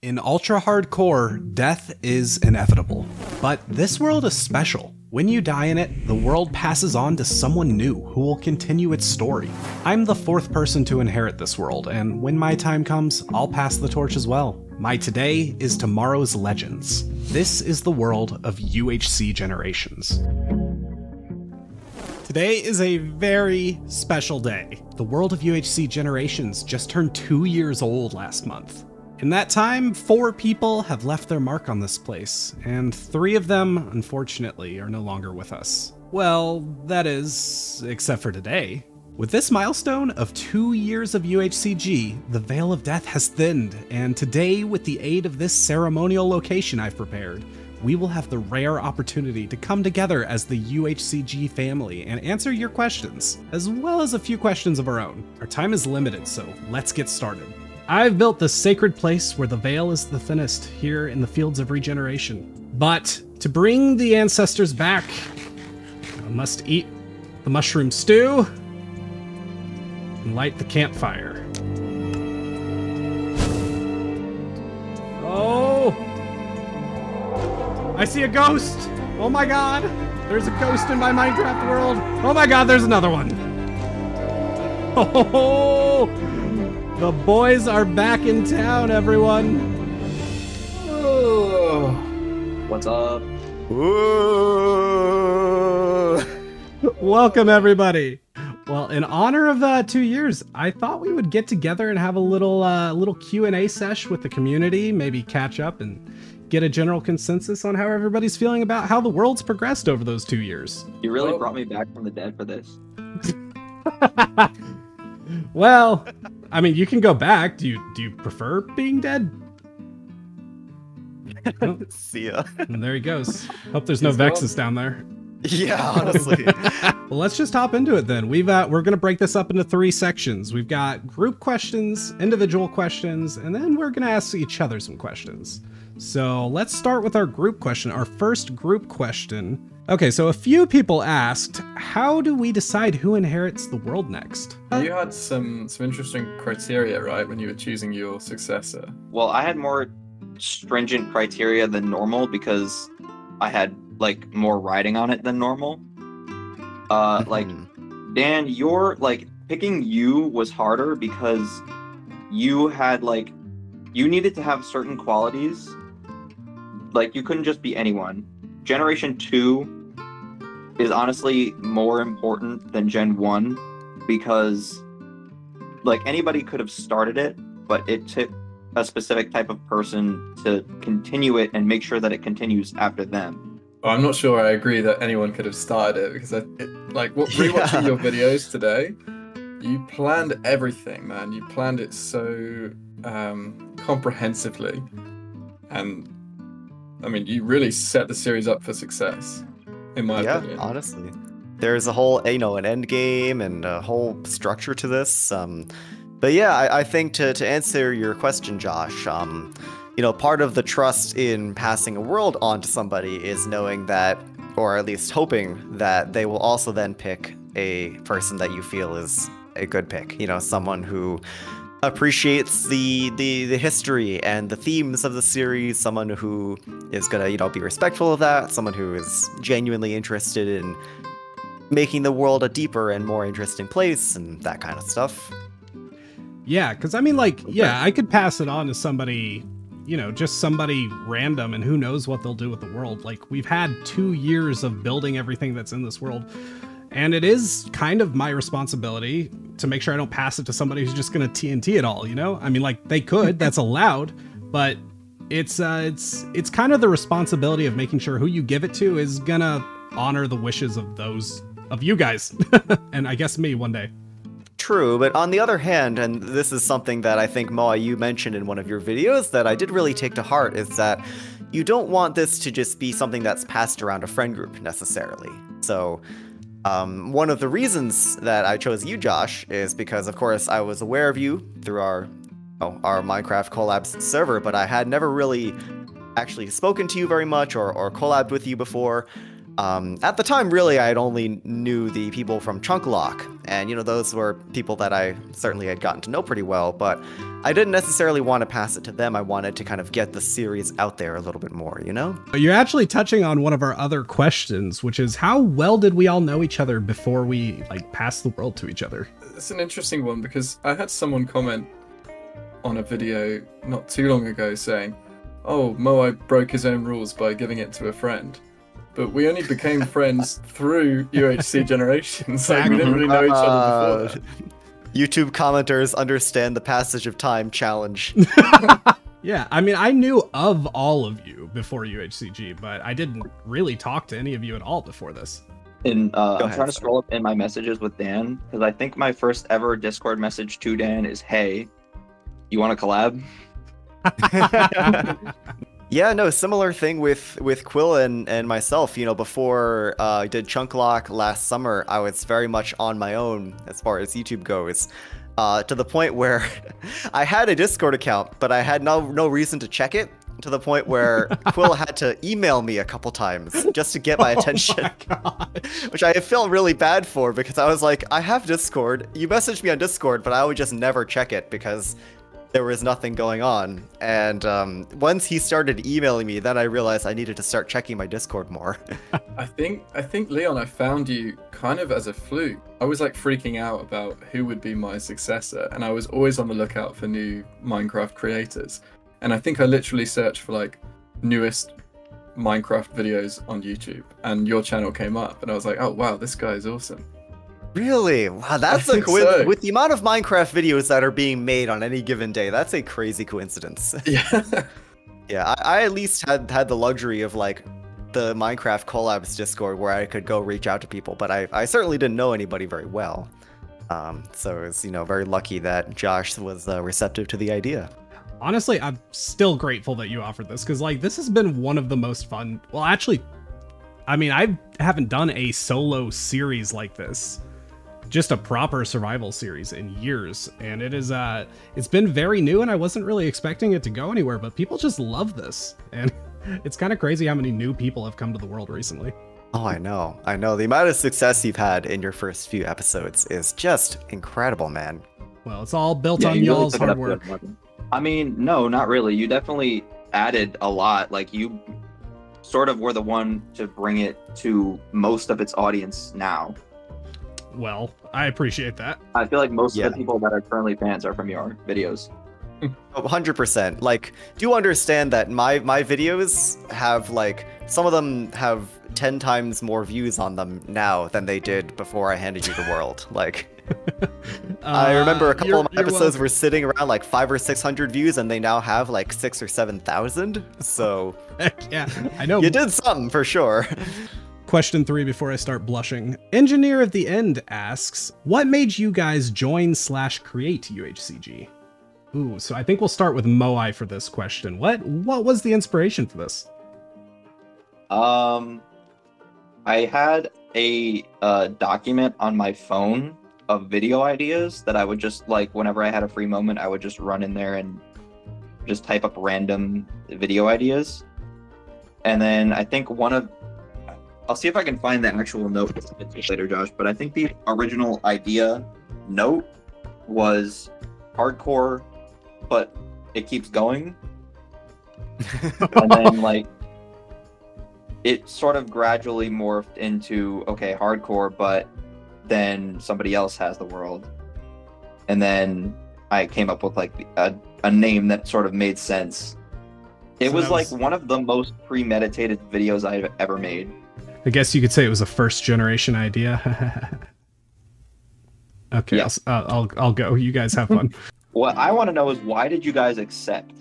In ultra hardcore, death is inevitable. But this world is special. When you die in it, the world passes on to someone new who will continue its story. I'm the fourth person to inherit this world, and when my time comes, I'll pass the torch as well. My today is tomorrow's legends. This is the world of UHC Generations. Today is a very special day. The world of UHC Generations just turned 2 years old last month. In that time, 4 people have left their mark on this place, and 3 of them, unfortunately, are no longer with us. Well, that is, except for today. With this milestone of 2 years of UHCG, the veil of death has thinned, and today, with the aid of this ceremonial location I've prepared, we will have the rare opportunity to come together as the UHCG family and answer your questions, as well as a few questions of our own. Our time is limited, so let's get started. I've built the sacred place where the veil is the thinnest here in the fields of regeneration. But to bring the ancestors back, I must eat the mushroom stew and light the campfire. Oh! I see a ghost! Oh my god! There's a ghost in my Minecraft world! Oh my god, there's another one! Oh! The boys are back in town, everyone! Oh. What's up? Welcome, everybody! Well, in honor of 2 years, I thought we would get together and have a little Q&A sesh with the community, maybe catch up and get a general consensus on how everybody's feeling about how the world's progressed over those 2 years. You really brought me back from the dead for this. Well, I mean, you can go back. Do you prefer being dead? Oh. See ya. And there he goes. Hope there's no Vexes down there. Yeah, honestly. Well, let's just hop into it then. We're gonna break this up into 3 sections. We've got group questions, individual questions, and then we're gonna ask each other some questions. So let's start with our group question. Our first group question. Okay, so a few people asked, how do we decide who inherits the world next? You had some interesting criteria, right, when you were choosing your successor? Well, I had more stringent criteria than normal because I had like more riding on it than normal. Like Dan, picking you was harder because you had you needed to have certain qualities. Like you couldn't just be anyone. Generation 2 is honestly more important than Gen 1 because anybody could have started it, but it took a specific type of person to continue it and make sure that it continues after them. Well, I'm not sure I agree that anyone could have started it because rewatching your videos today, you planned everything, man. You planned it so comprehensively, and I mean, you really set the series up for success. In my opinion. Honestly, there's a whole, an end game and a whole structure to this. But yeah, I think to answer your question, Josh, part of the trust in passing a world on to somebody is knowing that, or at least hoping that they will also then pick a person that you feel is a good pick. Someone who appreciates the history and the themes of the series, someone who is gonna be respectful of that, someone who is genuinely interested in making the world a deeper and more interesting place and that kind of stuff. Yeah, because I mean, I could pass it on to somebody, just somebody random, and who knows what they'll do with the world. We've had 2 years of building everything that's in this world, and it is kind of my responsibility to make sure I don't pass it to somebody who's just going to TNT it all, I mean, they could, that's allowed, but it's kind of the responsibility of making sure who you give it to is gonna honor the wishes of you guys, and I guess me one day. True, but on the other hand, and this is something that I think, Moa, you mentioned in one of your videos that I did really take to heart, is that you don't want this to just be something that's passed around a friend group necessarily. So one of the reasons that I chose you, Josh, is because, of course, I was aware of you through our Minecraft collabs server, but I had never really actually spoken to you very much or collabed with you before. At the time, really, I only knew the people from Chunk Lock, and those were people that I certainly had gotten to know pretty well, but I didn't necessarily want to pass it to them. I wanted to kind of get the series out there a little bit more, You're actually touching on one of our other questions, which is how well did we all know each other before we passed the world to each other? It's an interesting one because I had someone comment on a video not too long ago saying, "Oh, Moai broke his own rules by giving it to a friend." But we only became friends through UHC Generations. Like, we didn't really know each other before that. YouTube commenters understand the passage of time challenge. Yeah, I mean, I knew of all of you before UHCG, but I didn't really talk to any of you at all before this. And I'm trying to scroll up in my messages with Dan, because I think my first ever Discord message to Dan is, "Hey, you want to collab?" Yeah, no, similar thing with Quill and myself. Before I did Chunk Lock last summer, I was very much on my own as far as YouTube goes, to the point where I had a Discord account, but I had no reason to check it, to the point where Quill had to email me a couple times just to get my attention, which I felt really bad for, because I was like, I have Discord, you messaged me on Discord, but I would just never check it because there was nothing going on. And once he started emailing me, then I realized I needed to start checking my Discord more. I think Leon, I found you kind of as a fluke. I was freaking out about who would be my successor, and I was always on the lookout for new Minecraft creators. And I think I literally searched for newest Minecraft videos on YouTube, and your channel came up, and I was like, oh wow, this guy is awesome. Really? Wow, that's a coincidence. With the amount of Minecraft videos that are being made on any given day, that's a crazy coincidence. Yeah. Yeah, I at least had the luxury of the Minecraft collabs Discord where I could go reach out to people, but I certainly didn't know anybody very well. So it was, very lucky that Josh was receptive to the idea. Honestly, I'm still grateful that you offered this, because this has been one of the most fun. Well, actually, I mean, I haven't done a solo series like this, just a proper survival series, in years, and it is it's been very new, and I wasn't really expecting it to go anywhere, but people just love this, and it's kind of crazy how many new people have come to the world recently. Oh, I know. The amount of success you've had in your first few episodes is just incredible, man. Well, it's all built on y'all's hard work. I mean, no, not really. You definitely added a lot. You sort of were the one to bring it to most of its audience now. Well, I appreciate that. I feel like most of the people that are currently fans are from your videos. 100%. Do understand that my videos have some of them have 10 times more views on them now than they did before I handed you the world. I remember a couple of my episodes were sitting around 500 or 600 views, and they now have 6,000 or 7,000. So heck yeah, I know you did something for sure. Question 3 before I start blushing. Engineer of the End asks, what made you guys join/create UHCG? Ooh, so I think we'll start with Moai for this question. What was the inspiration for this? I had a document on my phone of video ideas that I would just whenever I had a free moment, I would just run in there and just type up random video ideas. And then I think I'll see if I can find the actual note later, Josh, but I think the original idea note was hardcore, but it keeps going. And then it sort of gradually morphed into, okay, hardcore, but then somebody else has the world. And then I came up with a name that sort of made sense. It was one of the most premeditated videos I've ever made. I guess you could say it was a first generation idea. Okay, yeah. I'll go. You guys have fun. What I want to know is, why did you guys accept?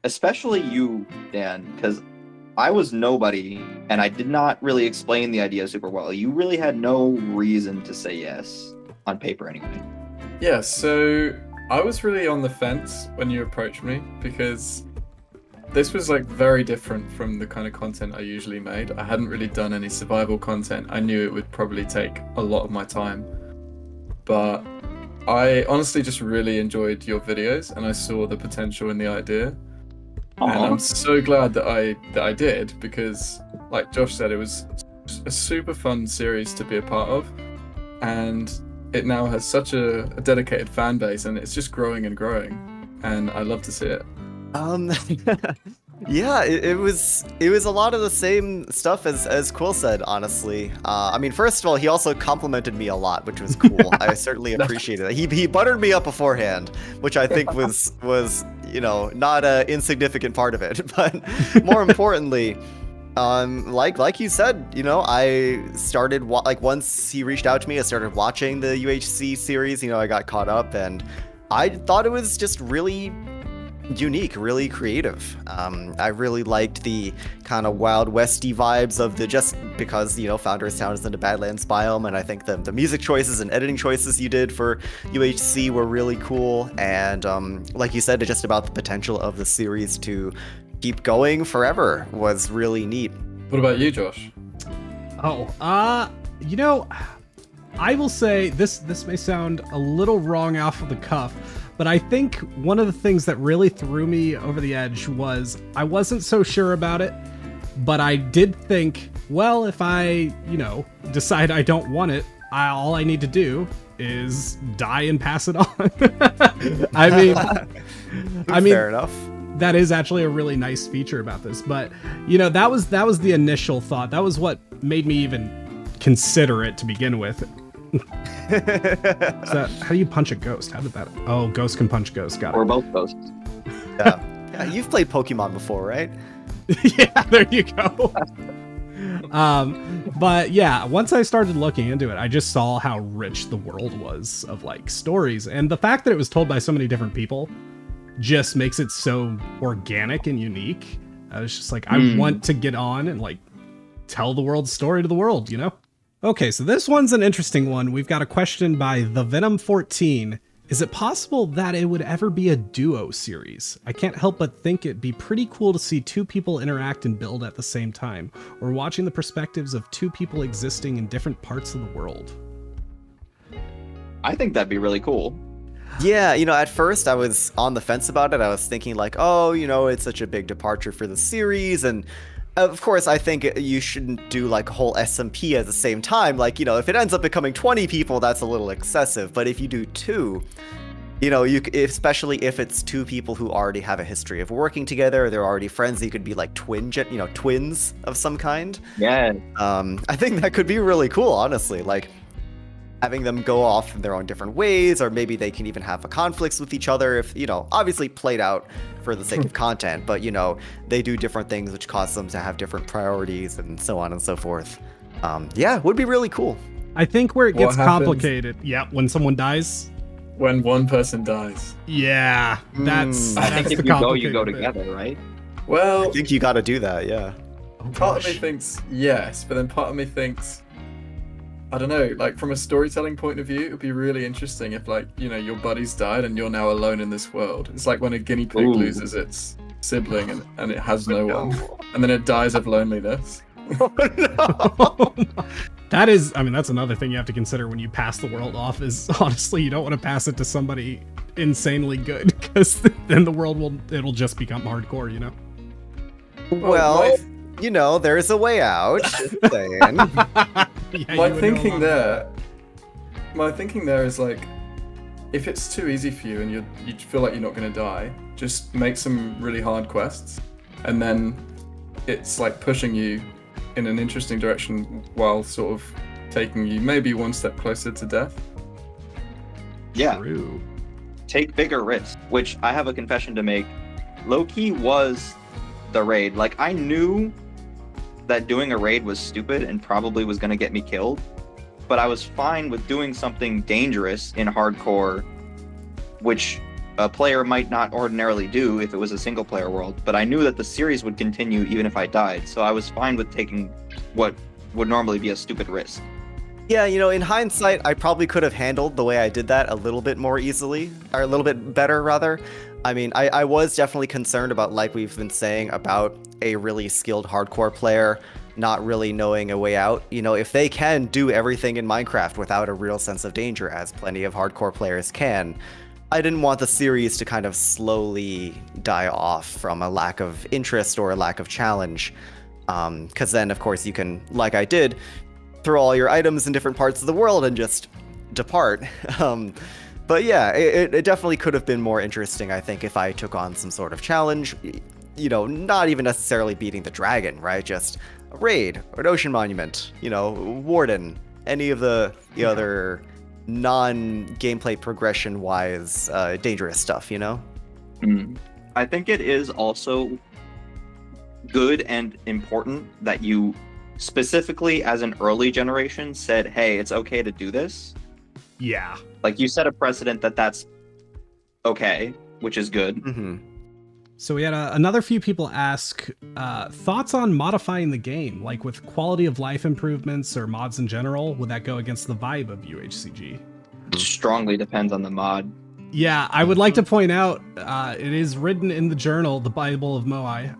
Especially you, Dan, because I was nobody, and I did not really explain the idea super well. You really had no reason to say yes, on paper anyway. Yeah, so I was really on the fence when you approached me, because this was very different from the kind of content I usually made. I hadn't really done any survival content. I knew it would probably take a lot of my time, but I honestly just really enjoyed your videos, and I saw the potential in the idea. And I'm so glad that I did, because like Josh said, it was a super fun series to be a part of, and it now has such a dedicated fan base, and it's just growing and growing, and I love to see it. Yeah, it was a lot of the same stuff as Quill said, honestly. I mean, first of all, he also complimented me a lot, which was cool. I certainly appreciated it. He buttered me up beforehand, which I think was not an insignificant part of it. But more importantly, like you said, I started once he reached out to me, I started watching the UHC series. I got caught up, and I thought it was just really unique, really creative. I really liked the kind of Wild Westy vibes of just because Founders Town is in the Badlands biome, and I think the music choices and editing choices you did for UHC were really cool, and like you said, just about the potential of the series to keep going forever was really neat. What about you, Josh? I will say this may sound a little wrong off of the cuff, but I think one of the things that really threw me over the edge was I wasn't so sure about it, but I did think, well, if I, decide I don't want it, all I need to do is die and pass it on. I mean, fair enough. That is actually a really nice feature about this, but that was the initial thought. That was what made me even consider it to begin with. So how do you punch a ghost? How did that? Oh, ghost can punch ghost. Got it. Or both ghosts. Yeah, you've played Pokemon before, right? Yeah, there you go. But yeah, once I started looking into it, I just saw how rich the world was of stories, and the fact that it was told by so many different people just makes it so organic and unique. I was just like, I want to get on and tell the world's story to the world, Okay, so this one's an interesting one. We've got a question by The Venom 14. Is it possible that it would ever be a duo series? I can't help but think it'd be pretty cool to see two people interact and build at the same time, or watching the perspectives of two people existing in different parts of the world. I think that'd be really cool. Yeah, at first I was on the fence about it. I was thinking it's such a big departure for the series, and of course, I think you shouldn't do a whole SMP at the same time. If it ends up becoming 20 people, that's a little excessive. But if you do two, especially if it's two people who already have a history of working together, they're already friends, you could be twins of some kind. Yeah. I think that could be really cool, honestly. Having them go off in their own different ways, or maybe they can even have conflicts with each other if, obviously played out for the sake of content, but, they do different things which cause them to have different priorities and so on and so forth. Yeah, would be really cool. I think where it gets complicated, when someone dies. When one person dies. Yeah, that's I think if you go together, right? Well, I think you got to do that, yeah. Part of me thinks yes, but then part of me thinks, I don't know, from a storytelling point of view, it would be really interesting if, your buddies died and you're now alone in this world. It's like when a guinea pig loses its sibling and it has no one, and then it dies of loneliness. Oh, no. That's another thing you have to consider when you pass the world off is, honestly, you don't want to pass it to somebody insanely good, because then the world it'll just become hardcore, Well, there's a way out. Just saying. My thinking there is if it's too easy for you and you feel like you're not going to die, just make some really hard quests, and then it's pushing you in an interesting direction while sort of taking you maybe one step closer to death. Yeah. True. Take bigger risks, which I have a confession to make. Low-key was the raid. I knew that doing a raid was stupid and probably was going to get me killed, but I was fine with doing something dangerous in hardcore, which a player might not ordinarily do if it was a single player world, but I knew that the series would continue even if I died, so I was fine with taking what would normally be a stupid risk. Yeah, in hindsight, I probably could have handled the way I did that a little bit more easily, or a little bit better, rather. I was definitely concerned about, we've been saying, about a really skilled hardcore player not really knowing a way out. If they can do everything in Minecraft without a real sense of danger, as plenty of hardcore players can, I didn't want the series to kind of slowly die off from a lack of interest or a lack of challenge. Because then, of course, you can, like I did, throw all your items in different parts of the world and just depart. But yeah, it definitely could have been more interesting, I think, if I took on some sort of challenge. You know, not even necessarily beating the dragon, right? Just a raid or an ocean monument, you know, warden, any of the other non-gameplay progression-wise dangerous stuff, you know? I think it is also good and important that you specifically as an early generation said, hey, it's okay to do this. Yeah. Like, you set a precedent that that's okay, which is good. So we had another few people ask thoughts on modifying the game, like with quality of life improvements or mods in general. Would that go against the vibe of UHCG? It strongly depends on the mod. Yeah, I would like to point out, it is written in the journal, the Bible of Moai,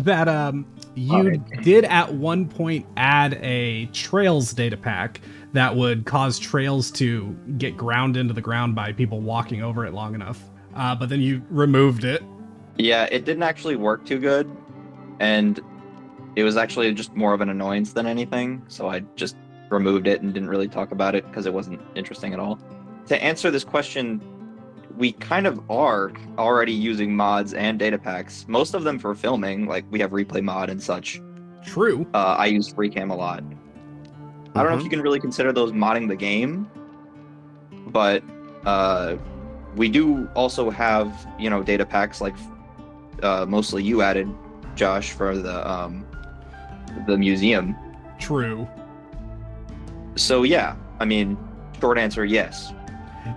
that you did at one point add a trails data pack that would cause trails to get ground into the ground by people walking over it long enough. But then you removed it. Yeah, it didn't actually work too good, and it was actually just more of an annoyance than anything, so I just removed it and didn't really talk about it because it wasn't interesting at all. To answer this question, we kind of are already using mods and data packs, most of them for filming, like we have replay mod and such. True. I use FreeCam a lot. I don't know if you can really consider those modding the game, but we do also have, you know, data packs like mostly you added, Josh, for the museum. True. So yeah, I mean, short answer, yes.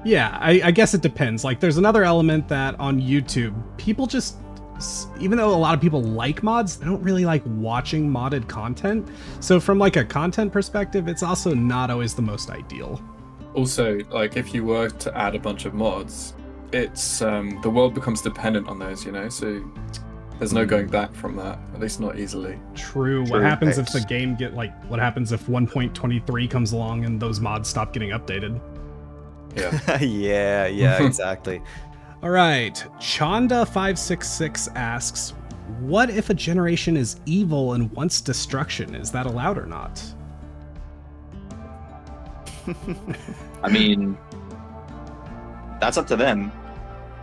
Yeah, I guess it depends. Like, there's another element that on YouTube, people just, even though a lot of people like mods, they don't really like watching modded content. So from like a content perspective, it's also not always the most ideal. Also, like, if you were to add a bunch of mods, it's the world becomes dependent on those, you know, so there's no going back from that, at least not easily. True. What happens if the game what happens if 1.23 comes along and those mods stop getting updated? Yeah. yeah, exactly. All right. Chanda566 asks, what if a generation is evil and wants destruction? Is that allowed or not? I mean, that's up to them.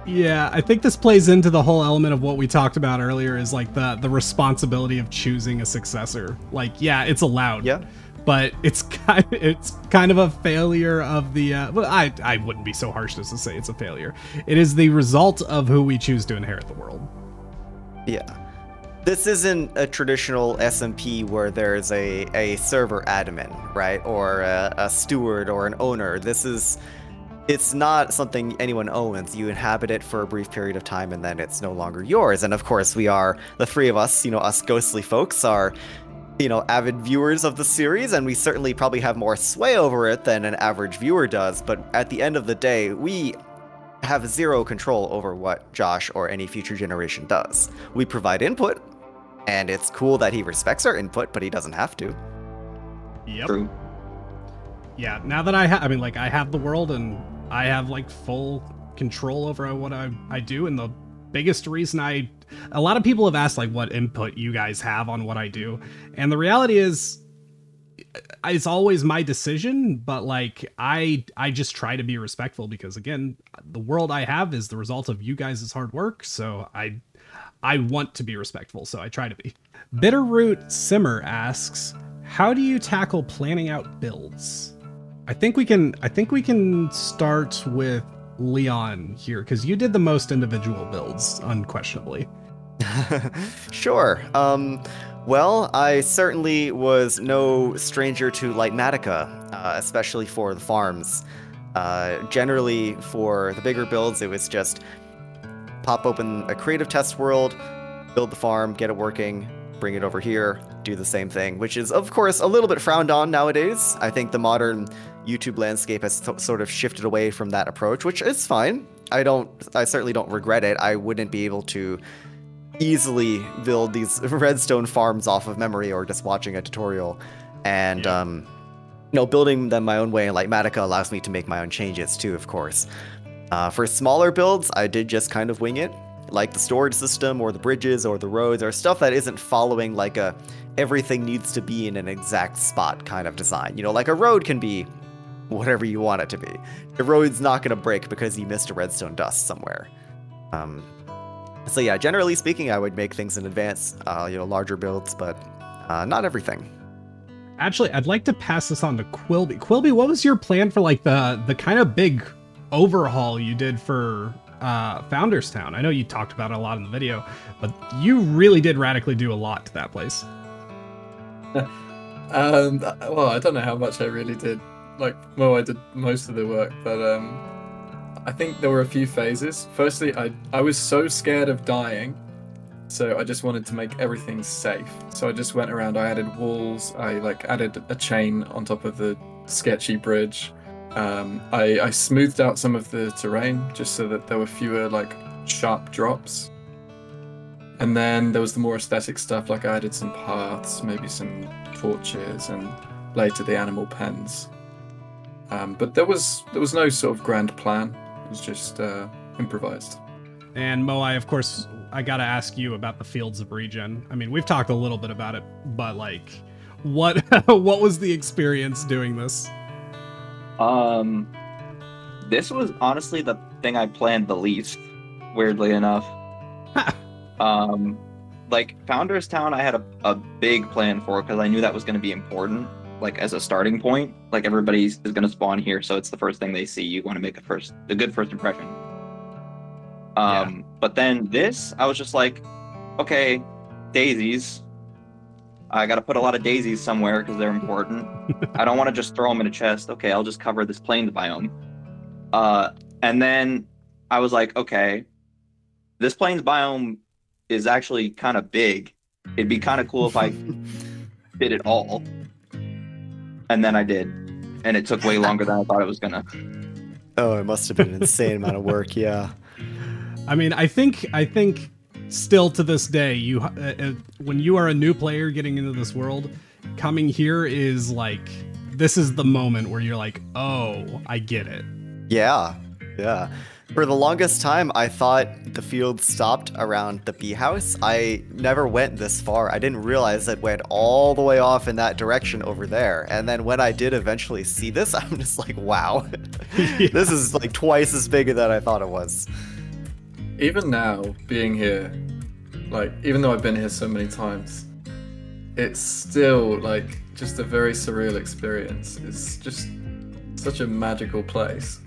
Yeah, I think this plays into the whole element of what we talked about earlier, is like the responsibility of choosing a successor. Like, yeah, it's allowed. Yeah. But it's kind of a failure of the well, I wouldn't be so harsh as to say it's a failure. It is the result of who we choose to inherit the world. Yeah. This isn't a traditional SMP where there's a server admin, right? Or a steward or an owner. It's not something anyone owns. You inhabit it for a brief period of time and then it's no longer yours. And of course we are, the three of us, you know, us ghostly folks are, you know, avid viewers of the series, and we certainly probably have more sway over it than an average viewer does, but at the end of the day, we have zero control over what Josh or any future generation does. We provide input, and it's cool that he respects our input, but he doesn't have to. Yep. True. Yeah, now that I have the world and I have like full control over what I do, and the biggest reason a lot of people have asked like what input you guys have on what I do, and the reality is it's always my decision, but like I just try to be respectful, because again, the world I have is the result of you guys' hard work, so I want to be respectful, so I try to be. Bitterroot Simmer asks, how do you tackle planning out builds? I think we can start with Leon here, because you did the most individual builds, unquestionably. Sure. Well, I certainly was no stranger to Lightmatica, especially for the farms. Generally, for the bigger builds, it was just pop open a creative test world, build the farm, get it working, bring it over here, do the same thing, which is, of course, a little bit frowned on nowadays. I think the modern YouTube landscape has sort of shifted away from that approach, which is fine. I certainly don't regret it. I wouldn't be able to easily build these redstone farms off of memory or just watching a tutorial. And, you know, building them my own way in Lightmatica allows me to make my own changes too, of course. For smaller builds, I did just kind of wing it. like the storage system or the bridges or the roads or stuff that isn't following like a everything needs to be in an exact spot kind of design. You know, like a road can be whatever you want it to be. The road's not going to break because you missed a redstone dust somewhere. So yeah, generally speaking, I would make things in advance, larger builds, but not everything. Actually, I'd like to pass this on to Quilby. Quilby, what was your plan for like the kind of big overhaul you did for Founders Town? I know you talked about it a lot in the video, but you really did radically do a lot to that place. Well, I don't know how much I really did. I did most of the work, but I think there were a few phases. Firstly, I was so scared of dying, so I just wanted to make everything safe. So I just went around, I added walls, I added a chain on top of the sketchy bridge. I smoothed out some of the terrain just so that there were fewer sharp drops. And then there was the more aesthetic stuff, like I added some paths, maybe some torches, and later the animal pens. But there was no sort of grand plan. It was just improvised. And Moai, of course, I gotta ask you about the Fields of Regen. I mean, we've talked a little bit about it, but what was the experience doing this? This was honestly the thing I planned the least, weirdly enough. Founders Town, I had a big plan for because I knew that was going to be important. As a starting point, everybody is going to spawn here, so it's the first thing they see. You want to make a good first impression. But then this, I was just like, okay, daisies. I got to put a lot of daisies somewhere because they're important. I don't want to just throw them in a chest. Okay, I'll just cover this plains biome. And then I was like, okay, this plains biome is actually kind of big. It'd be kind of cool if I did it all. And then I did. And it took way longer than I thought it was gonna. Oh, it must have been an insane amount of work, yeah. I mean, I think still to this day, when you are a new player getting into this world, coming here is this is the moment where you're like, oh, I get it. Yeah. For the longest time, I thought the field stopped around the bee house. I never went this far. I didn't realize it went all the way off in that direction over there. And then when I did eventually see this, I'm just like, wow. Yeah. This is twice as big as I thought it was. Even now, being here, even though I've been here so many times, it's still just a very surreal experience. It's just such a magical place.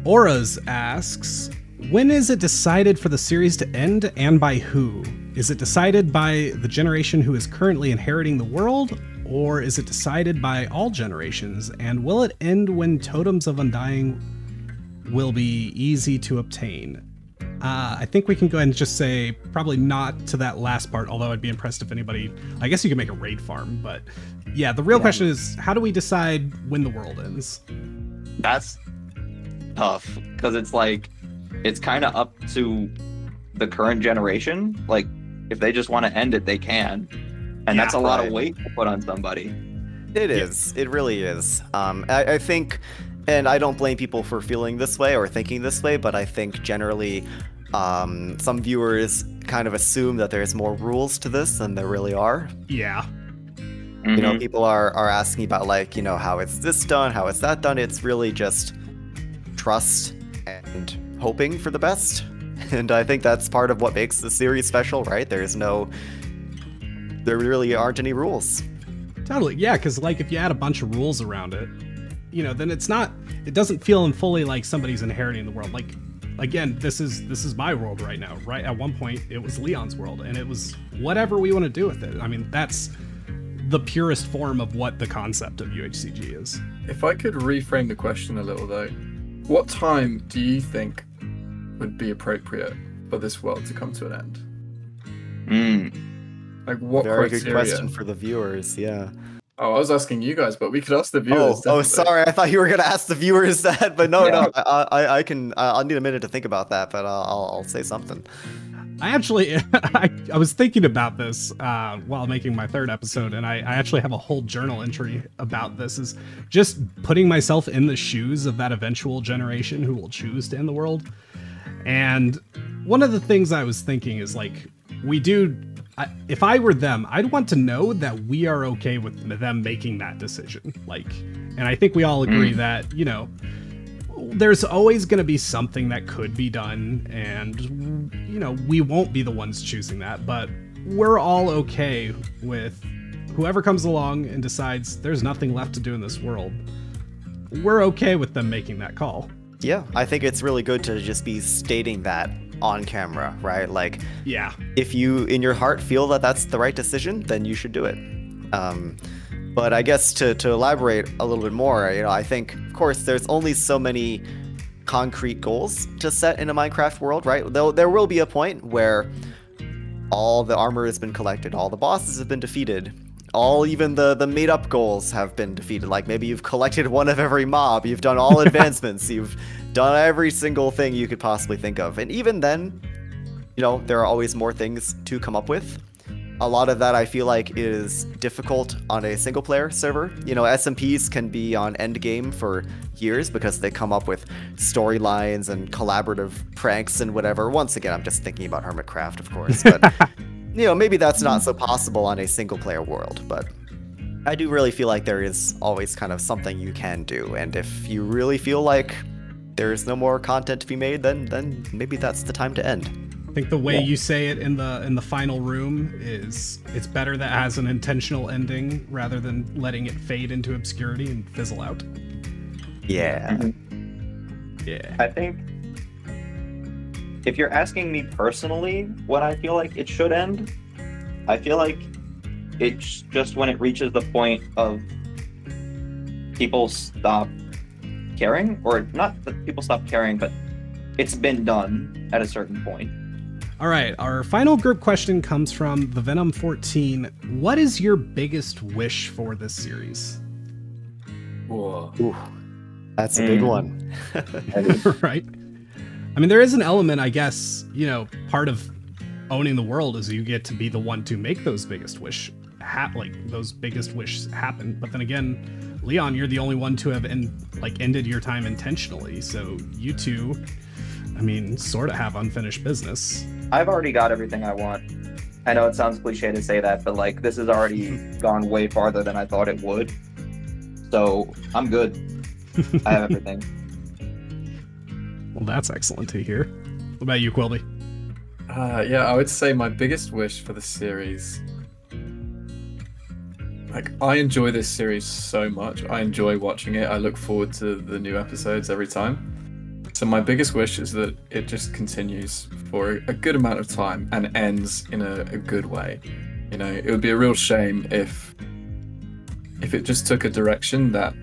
Auras asks, when is it decided for the series to end and by who? Is it decided by the generation who is currently inheriting the world, or is it decided by all generations? And will it end when Totems of Undying will be easy to obtain? I think we can go ahead and just say probably not to that last part, although I'd be impressed if anybody, I guess you could make a raid farm, but yeah, the real question is, how do we decide when the world ends? That's tough, because it's kind of up to the current generation. If they just want to end it, they can. And that's a lot of weight to put on somebody. It is. It really is. I think, and I don't blame people for feeling this way or thinking this way, but I think generally some viewers kind of assume that there's more rules to this than there really are. Yeah. Mm-hmm. People are asking about how is this done, how is that done. It's really just trust and hoping for the best. And I think that's part of what makes the series special, right? There really aren't any rules. Totally, yeah, because if you add a bunch of rules around it, then it doesn't feel fully like somebody's inheriting the world. Again, this is my world right now, right? At one point, it was Leon's world, and it was whatever we want to do with it. I mean, that's the purest form of what the concept of UHCG is. If I could reframe the question a little, though, what time do you think would be appropriate for this world to come to an end? What Very criteria? Good question for the viewers, yeah. Oh, I was asking you guys, but we could ask the viewers. Oh, sorry. I thought you were going to ask the viewers that, but no. I can. I'll need a minute to think about that, but I'll say something. I actually, I was thinking about this while making my third episode, and I actually have a whole journal entry about this, is just putting myself in the shoes of that eventual generation who will choose to end the world. And one of the things I was thinking is like, if I were them, I'd want to know that we are okay with them making that decision. Like, and I think we all agree that, you know, there's always going to be something that could be done, and, you know, we won't be the ones choosing that, but we're all okay with whoever comes along and decides there's nothing left to do in this world. We're okay with them making that call. Yeah, I think it's really good to just be stating that on camera, right? Like, yeah, if you in your heart feel that that's the right decision, then you should do it. But I guess to elaborate a little bit more, you know, I think, of course, there's only so many concrete goals to set in a Minecraft world, right? Though there will be a point where all the armor has been collected, all the bosses have been defeated, even the made-up goals have been defeated. Like, maybe you've collected one of every mob, you've done all advancements, you've done every single thing you could possibly think of. And even then, you know, there are always more things to come up with. A lot of that I feel like is difficult on a single-player server. You know, SMPs can be on endgame for years because they come up with storylines and collaborative pranks and whatever. Once again, I'm just thinking about Hermitcraft, of course, but you know, maybe that's not so possible on a single-player world, but I do really feel like there is always kind of something you can do, and if you really feel like there's no more content to be made, then maybe that's the time to end. I think the way you say it in the final room is it's better that it has an intentional ending rather than letting it fade into obscurity and fizzle out. Yeah. Yeah. I think if you're asking me personally what I feel like it should end, I feel like it's just when it reaches the point of people stop caring, or not that people stop caring, but it's been done at a certain point. All right, our final group question comes from the Venom 14. What is your biggest wish for this series? Whoa. Ooh, that's a big one. Right? I mean, there is an element, I guess, you know, part of owning the world is you get to be the one to make those biggest those biggest wishes happen. But then again, Leon, you're the only one to have ended your time intentionally. So you two, I mean, sort of have unfinished business. I've already got everything I want. I know it sounds cliche to say that, but like this has already gone way farther than I thought it would. So I'm good. I have everything. Well, that's excellent to hear. What about you, Quilby? Yeah, I would say my biggest wish for the series. Like, I enjoy this series so much. I enjoy watching it. I look forward to the new episodes every time. So my biggest wish is that it just continues for a good amount of time and ends in a good way. You know, it would be a real shame if it just took a direction that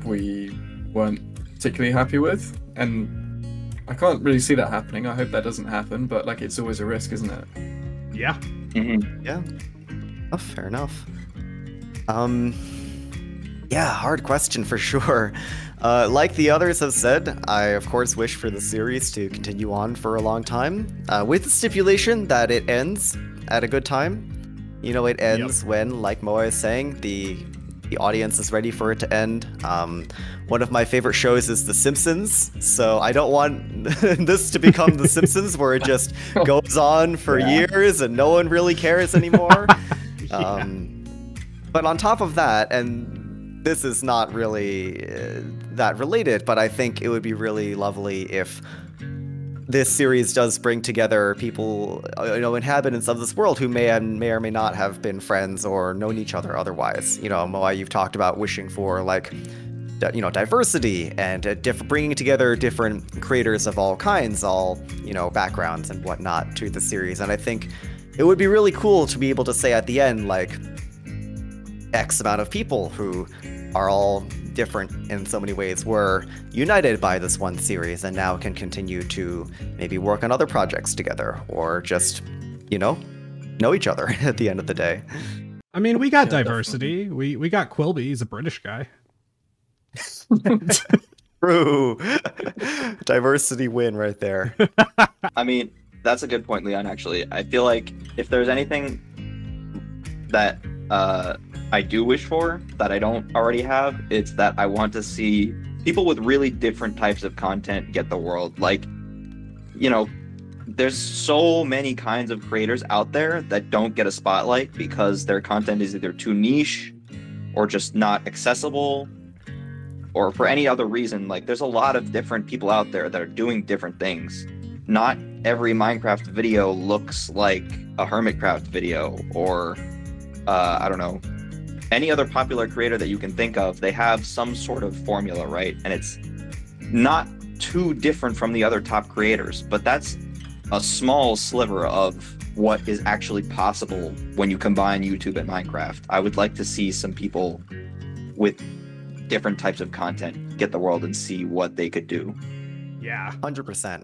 we weren't particularly happy with. And I can't really see that happening. I hope that doesn't happen, but like, it's always a risk, isn't it? Yeah. Mm-hmm. Yeah. Oh, fair enough. Yeah, hard question for sure. Like the others have said, I of course wish for the series to continue on for a long time, with the stipulation that it ends at a good time. You know, it ends when, like Moa is saying, the audience is ready for it to end. One of my favorite shows is The Simpsons, so I don't want this to become The Simpsons, where it just goes on for years and no one really cares anymore. But on top of that, and this is not really that related, but I think it would be really lovely if this series does bring together people, you know, inhabitants of this world who may or may not have been friends or known each other otherwise. You know, Moa, you've talked about wishing for, like, you know, diversity and bringing together different creators of all kinds, all, you know, backgrounds and whatnot to the series. And I think it would be really cool to be able to say at the end, like, X amount of people who are all different in so many ways were united by this one series and now can continue to maybe work on other projects together or just, you know each other at the end of the day. I mean, we got diversity. We got Quilby. He's a British guy. True. Diversity win right there. I mean, that's a good point, Leon, actually. I feel like if there's anything that I do wish for that I don't already have, it's that I want to see people with really different types of content get the world. Like, you know, there's so many kinds of creators out there that don't get a spotlight because their content is either too niche or just not accessible, or for any other reason. Like, there's a lot of different people out there that are doing different things. Not every Minecraft video looks like a Hermitcraft video, or I don't know, any other popular creator that you can think of. They have some sort of formula, right? And it's not too different from the other top creators, but that's a small sliver of what is actually possible when you combine YouTube and Minecraft. I would like to see some people with different types of content get the world and see what they could do. Yeah. 100%.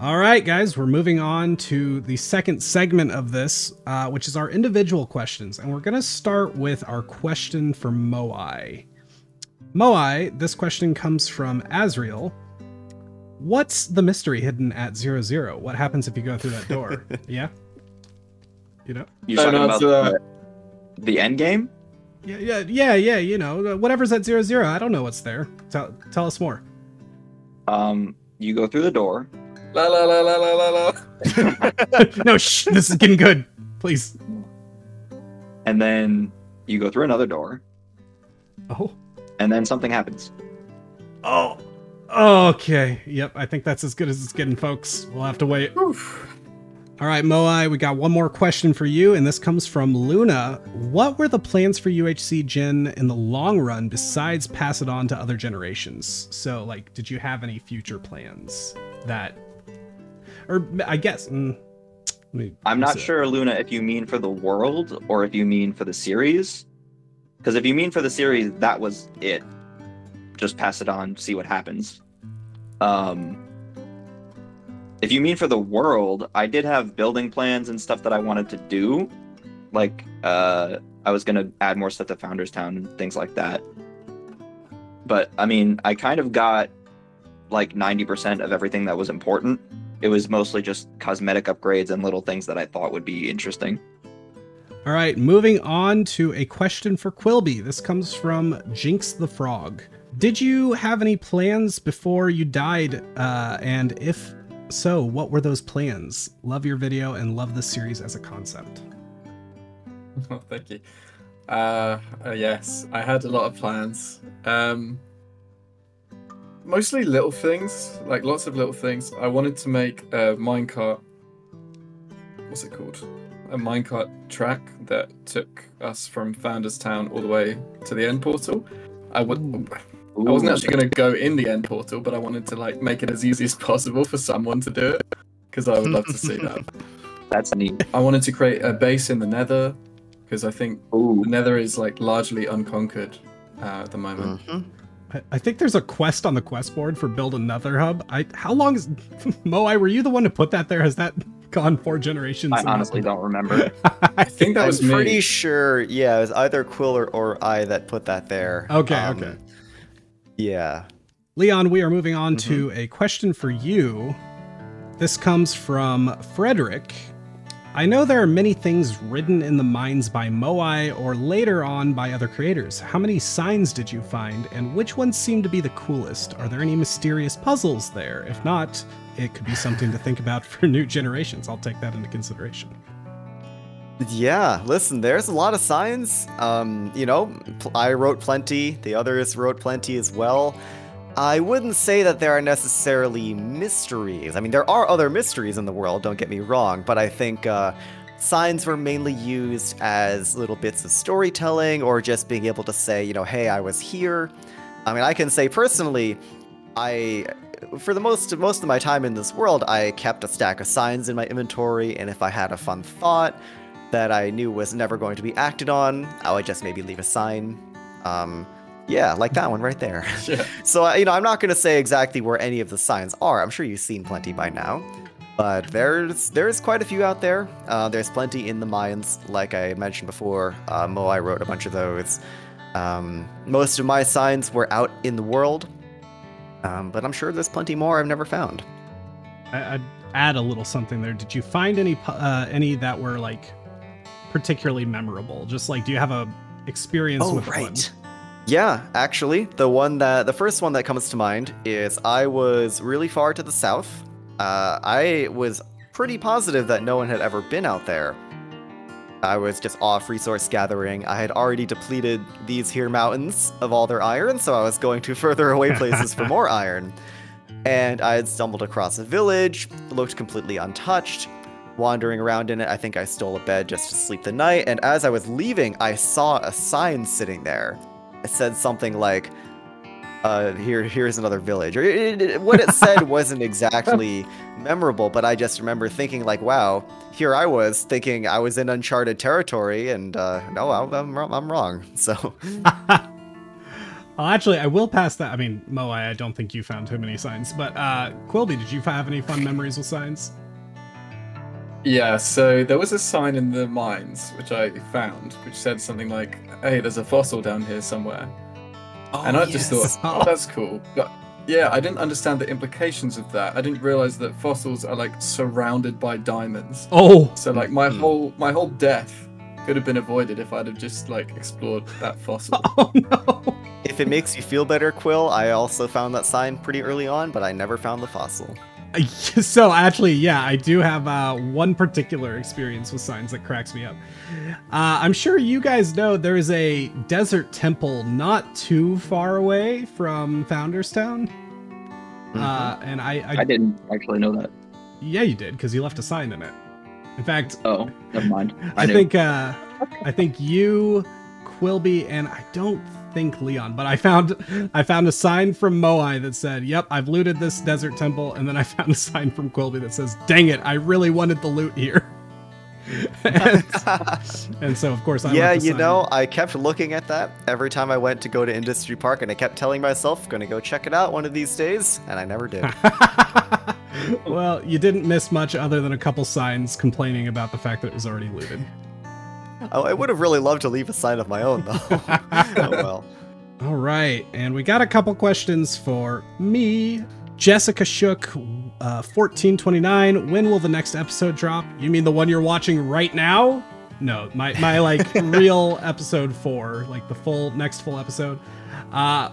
All right, guys, we're moving on to the second segment of this, which is our individual questions. And we're going to start with our question for Moai. Moai, this question comes from Azriel. What's the mystery hidden at 00? What happens if you go through that door? Yeah? You know? You're talking about the end game? Yeah, you know, whatever's at 00. I don't know what's there. Tell us more. You go through the door. La la la la la la la. No, shh, this is getting good. Please. And then you go through another door. Oh. And then something happens. Oh. Okay. Yep, I think that's as good as it's getting, folks. We'll have to wait. Oof. All right, Moai, we got one more question for you, and this comes from Luna. What were the plans for UHC Gen in the long run besides pass it on to other generations? So, like, did you have any future plans that... Or, I guess... I'm not sure, Luna, if you mean for the world or if you mean for the series. Because if you mean for the series, that was it. Just pass it on, see what happens. If you mean for the world, I did have building plans and stuff that I wanted to do. Like, I was going to add more stuff to Founders Town and things like that. But, I mean, I kind of got like 90% of everything that was important. It was mostly just cosmetic upgrades and little things that I thought would be interesting. All right, moving on to a question for Quilby. This comes from Jinx the Frog. Did you have any plans before you died? And if so, what were those plans? Love your video and love this series as a concept. Oh, thank you. Yes, I had a lot of plans. Mostly little things, like lots of little things. I wanted to make a minecart. What's it called? A minecart track that took us from Founders Town all the way to the end portal. I wasn't actually going to go in the end portal, but I wanted to like make it as easy as possible for someone to do it, because I would love to see that. That's neat. I wanted to create a base in the Nether, because I think the Nether is like largely unconquered at the moment. Mm-hmm. I think there's a quest on the quest board for build another hub. How long is Moai? Were you the one to put that there? Has that gone 4 generations? I honestly don't remember. I think that was me. I'm pretty sure, yeah, it was either Quill or I that put that there. Okay, okay. Yeah. Leon, we are moving on to a question for you. This comes from Frederick. I know there are many things written in the mines by Moai or later on by other creators. How many signs did you find, and which ones seem to be the coolest? Are there any mysterious puzzles there? If not, it could be something to think about for new generations. I'll take that into consideration. Yeah, listen, there's a lot of signs. You know, I wrote plenty. The others wrote plenty as well. I wouldn't say that there are necessarily mysteries. I mean, there are other mysteries in the world, don't get me wrong, but I think signs were mainly used as little bits of storytelling or just being able to say, you know, hey, I was here. I mean, I can say personally, for the most of my time in this world, I kept a stack of signs in my inventory, and if I had a fun thought that I knew was never going to be acted on, I would just maybe leave a sign. Yeah, like that one right there. Yeah. So, you know, I'm not going to say exactly where any of the signs are. I'm sure you've seen plenty by now. But there's quite a few out there. There's plenty in the mines, like I mentioned before. Moai wrote a bunch of those. Most of my signs were out in the world. But I'm sure there's plenty more I've never found. I'd add a little something there. Did you find any that were, like, particularly memorable? Just, like, do you have a experience with one? Yeah, actually, the first one that comes to mind is I was really far to the south, I was pretty positive that no one had ever been out there. I was just off resource gathering. I had already depleted these here mountains of all their iron, so I was going to further away places for more iron. And I had stumbled across a village, looked completely untouched, wandering around in it. I think I stole a bed just to sleep the night, and as I was leaving, I saw a sign sitting there. It said something like, here's another village. What it said wasn't exactly memorable, but I just remember thinking like, wow, here I was thinking I was in uncharted territory, and no, I'm wrong. So. Well, actually, I will pass that. I mean, Moai, I don't think you found too many signs, but Quilby, did you have any fun memories with signs? Yeah, so there was a sign in the mines, which I found, which said something like, hey, there's a fossil down here somewhere. And I just thought, oh, that's cool. But yeah, I didn't understand the implications of that. I didn't realize that fossils are like surrounded by diamonds. Oh! So like my whole death could have been avoided if I'd have just like explored that fossil. Oh no! If it makes you feel better, Quill, I also found that sign pretty early on, but I never found the fossil. So actually, yeah, I do have one particular experience with signs that cracks me up. I'm sure you guys know there's a desert temple not too far away from Founderstown. And I didn't actually know that. Yeah, you did, because you left a sign in it. In fact, oh, never mind. I think you, Quilby, and I don't think Leon, but I found a sign from Moai that said, yep, I've looted this desert temple, and then I found a sign from Quilby that says, dang it, I really wanted the loot here. and so of course I kept looking at that every time I went to go to Industry Park, and I kept telling myself, gonna go check it out one of these days, and I never did. Well, you didn't miss much other than a couple signs complaining about the fact that it was already looted. Oh, I would have really loved to leave a sign of my own, though. Oh, well. All right, and we got a couple questions for me. Jessica Shook, 1429. When will the next episode drop? You mean the one you're watching right now? No, my like real episode 4, like the next full episode.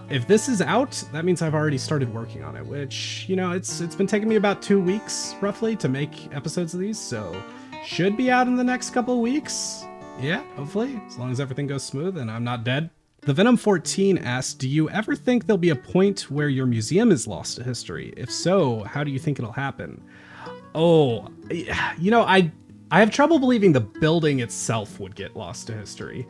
If this is out, that means I've already started working on it, which, you know, it's been taking me about 2 weeks roughly to make episodes of these, so should be out in the next couple of weeks. Yeah, hopefully, as long as everything goes smooth and I'm not dead. The Venom 14 asks, do you ever think there'll be a point where your museum is lost to history? If so, how do you think it'll happen? Oh, you know, I have trouble believing the building itself would get lost to history.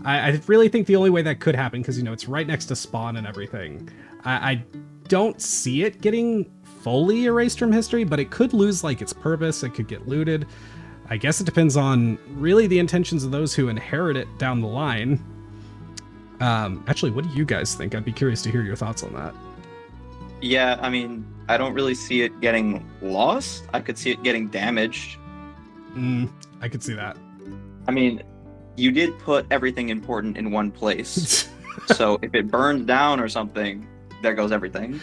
I really think the only way that could happen, because, you know, it's right next to Spawn and everything. I don't see it getting fully erased from history, but it could lose, like, its purpose. It could get looted. I guess it depends on really the intentions of those who inherit it down the line. Actually, what do you guys think? I'd be curious to hear your thoughts on that. Yeah, I mean, I don't really see it getting lost. I could see it getting damaged. I could see that. I mean, you did put everything important in one place. So if it burns down or something, there goes everything.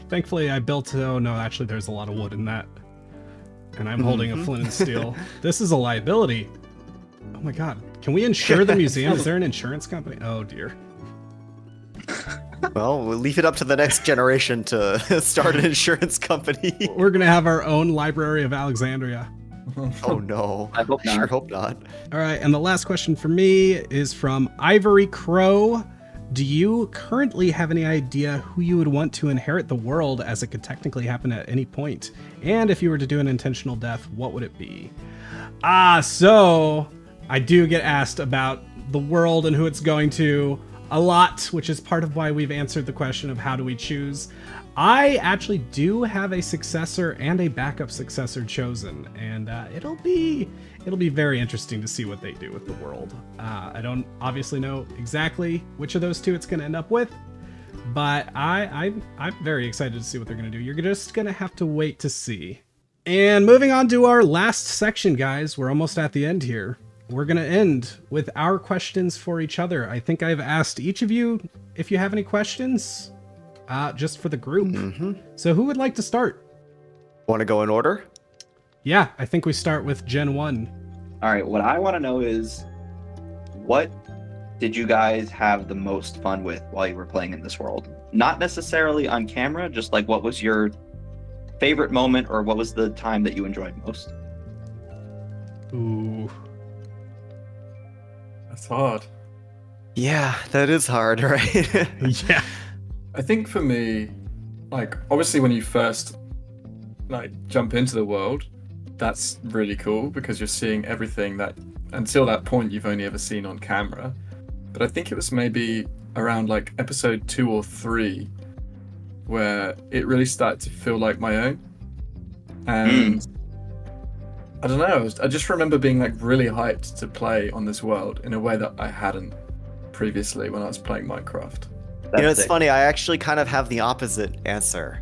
Thankfully, I built... Oh, no, actually, there's a lot of wood in that. And I'm holding a flint and steel. This is a liability. Oh my god. Can we insure the museum? Is there an insurance company? Oh dear. Well, we'll leave it up to the next generation to start an insurance company. We're going to have our own Library of Alexandria. Oh no. I hope not. Sure hope not. All right, and the last question for me is from Ivory Crow. Do you currently have any idea who you would want to inherit the world, as it could technically happen at any point? And if you were to do an intentional death, what would it be? So I do get asked about the world and who it's going to a lot, which is part of why we've answered the question of how do we choose. I actually do have a successor and a backup successor chosen, and it'll be very interesting to see what they do with the world. I don't obviously know exactly which of those two it's going to end up with, but I'm very excited to see what they're going to do. You're just going to have to wait to see. And moving on to our last section, guys, we're almost at the end here. We're going to end with our questions for each other. I think I've asked each of you if you have any questions. Just for the group. So who would like to start? Want to go in order? Yeah, I think we start with Gen 1. All right, what I want to know is, what did you guys have the most fun with while you were playing in this world? Not necessarily on camera, just like what was your favorite moment, or what was the time that you enjoyed most? Ooh. That's hard. Yeah, that is hard, right? Yeah. I think for me, like, obviously when you first like jump into the world, that's really cool because you're seeing everything that until that point you've only ever seen on camera. But I think it was maybe around like episode 2 or 3 where it really started to feel like my own. And I don't know, I just remember being like really hyped to play on this world in a way that I hadn't previously when I was playing Minecraft. You know, it's funny, I actually kind of have the opposite answer.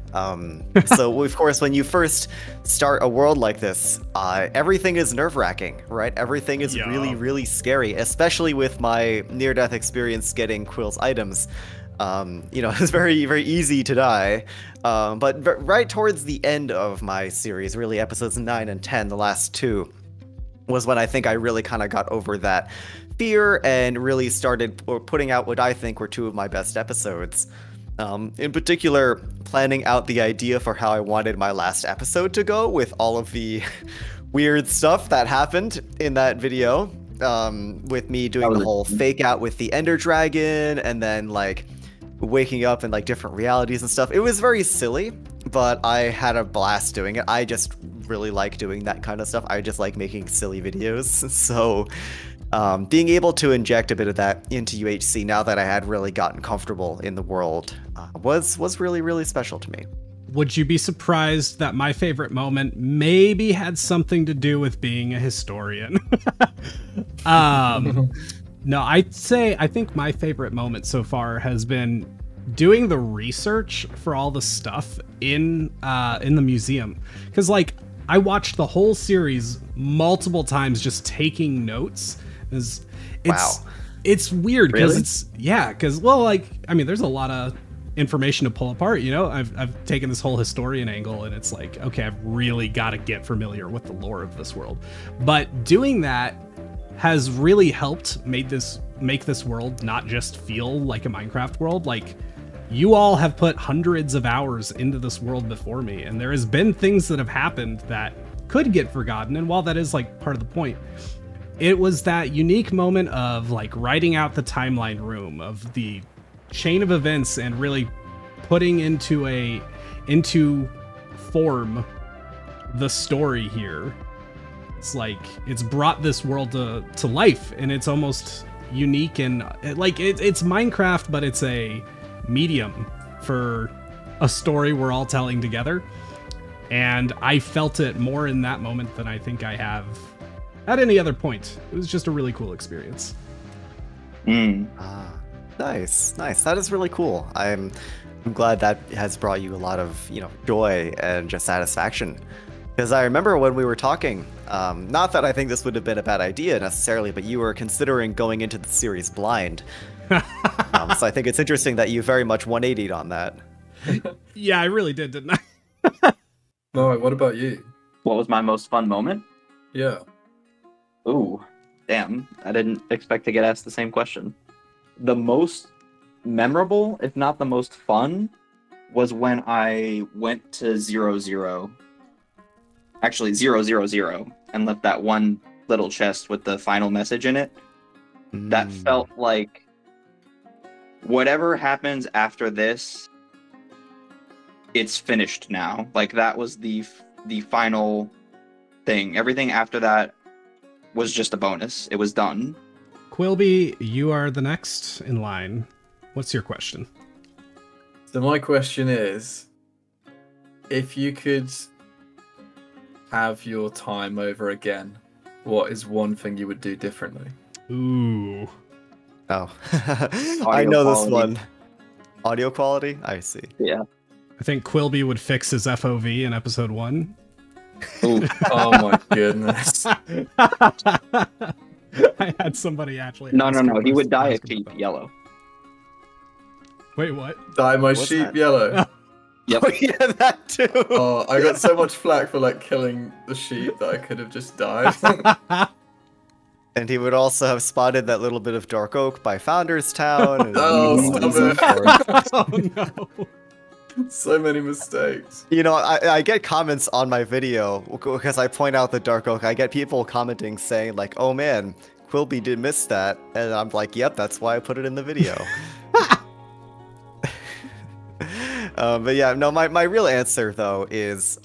So, of course, when you first start a world like this, everything is nerve-wracking, right? Everything is really, really scary, especially with my near-death experience getting Quill's items. You know, it's very, very easy to die. But right towards the end of my series, really episodes 9 and 10, the last 2, was when I think I really kind of got over that fear and really started putting out what I think were 2 of my best episodes. In particular, planning out the idea for how I wanted my last episode to go with all of the weird stuff that happened in that video. With me doing the whole fake out with the Ender Dragon and then like waking up in like different realities and stuff. It was very silly, but I had a blast doing it. I just really like doing that kind of stuff. I just like making silly videos. So being able to inject a bit of that into UHC now that I had really gotten comfortable in the world was really, really special to me. Would you be surprised that my favorite moment maybe had something to do with being a historian? No, I think my favorite moment so far has been doing the research for all the stuff in the museum. Because like I watched the whole series multiple times just taking notes. It's weird because there's a lot of information to pull apart, you know. I've taken this whole historian angle and it's like, okay, I've really got to get familiar with the lore of this world. But doing that has really helped make this world not just feel like a Minecraft world. Like, you all have put hundreds of hours into this world before me, and there has been things that have happened that could get forgotten, and while that is like part of the point, it was that unique moment of like writing out the timeline room of the chain of events and really putting into form the story here. It's like it's brought this world to life, and it's almost unique, and it's Minecraft, but it's a medium for a story we're all telling together. And I felt it more in that moment than I think I have at any other point. It was just a really cool experience. Nice. That is really cool. I'm glad that has brought you a lot of, you know, joy and just satisfaction. Because I remember when we were talking, not that I think this would have been a bad idea necessarily, but you were considering going into the series blind. So I think it's interesting that you very much 180'd on that. Yeah, I really did, didn't I? No, what about you? What was my most fun moment? Yeah. Ooh, damn. I didn't expect to get asked the same question. The most memorable, if not the most fun, was when I went to 000, and left that one little chest with the final message in it. That felt like whatever happens after this, it's finished now. Like, that was the final thing. Everything after that was just a bonus. It was done. Quilby, you are the next in line. What's your question? So my question is, if you could have your time over again, what is one thing you would do differently? Ooh. Oh. I know this one. Audio quality? I see. Yeah. I think Quilby would fix his FOV in episode 1. Ooh. Oh my goodness. I had somebody actually. No. He would dye a sheep yellow. Wait, what? Dye my sheep that? yellow. Yep. Oh yeah, that too. Oh, I got so much flack for like killing the sheep that I could have just died. And he would also have spotted that little bit of dark oak by Founders Town. And Oh, stop it. Oh no. So many mistakes. You know, I get comments on my video because I point out the Dark Oak. I get people commenting saying like, "Oh man, Quilby did miss that," and I'm like, "Yep, that's why I put it in the video." But yeah, no, my real answer though is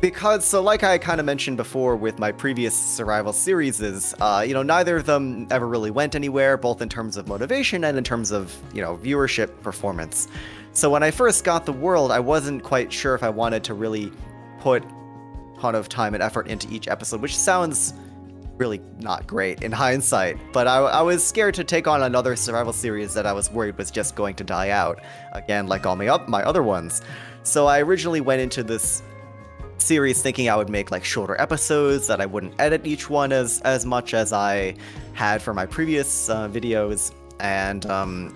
because, so like I kind of mentioned before with my previous survival series is, you know, neither of them ever really went anywhere, both in terms of motivation and in terms of, you know, viewership performance. So when I first got the world, I wasn't quite sure if I wanted to really put a ton of time and effort into each episode, which sounds really not great in hindsight, but I was scared to take on another survival series that I was worried was just going to die out, again, like all my other ones. So I originally went into this series thinking I would make like shorter episodes, that I wouldn't edit each one as much as I had for my previous videos, and